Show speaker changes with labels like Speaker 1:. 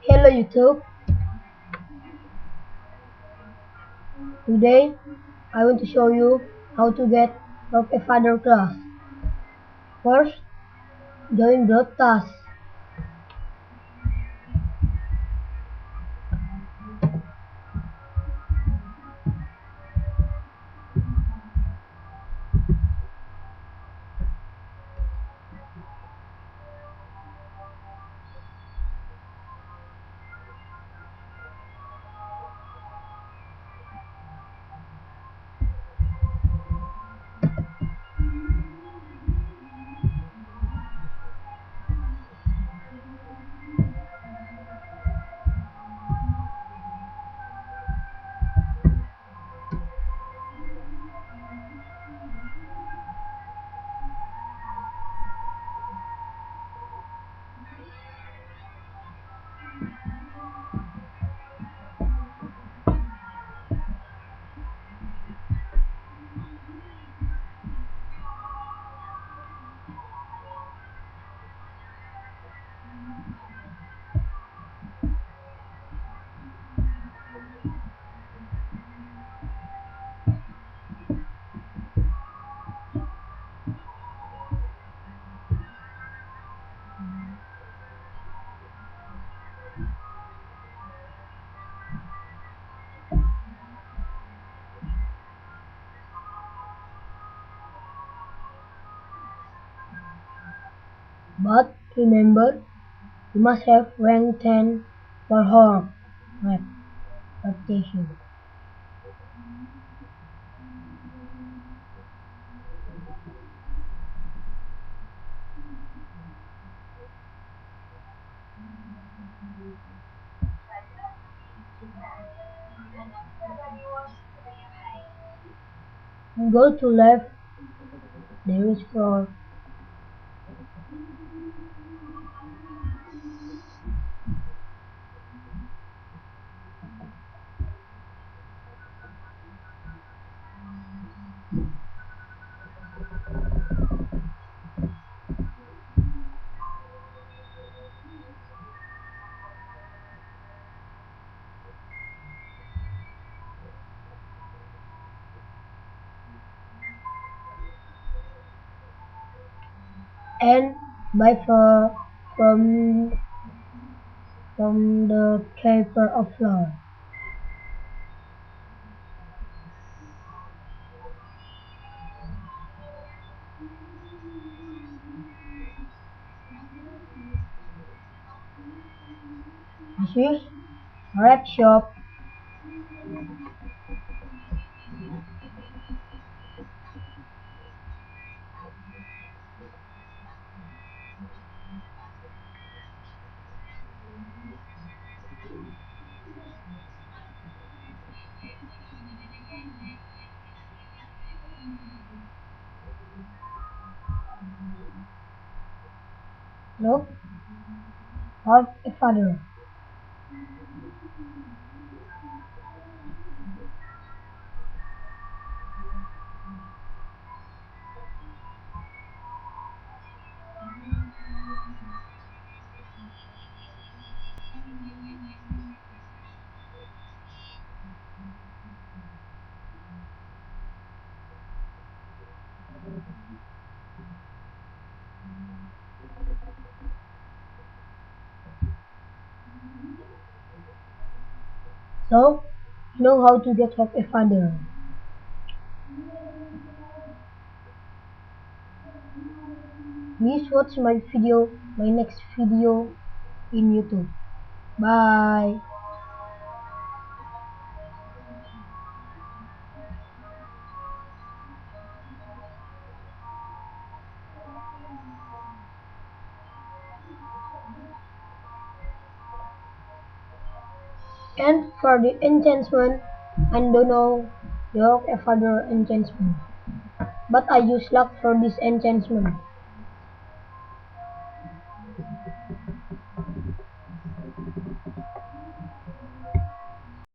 Speaker 1: Hello YouTube. Today I want to show you how to get Help a Father class. First, join broadcast. But remember, you must have rank 10 for horror adaptation. Go to left, there is floor. And by far from the keeper of floor. This is rep shop. Look, Help a Father. So, you know how to get Help a Father. Please watch my next video in YouTube. Bye. And for the enchantment, I don't know the Help a Father enchantment, but I use luck for this enchantment.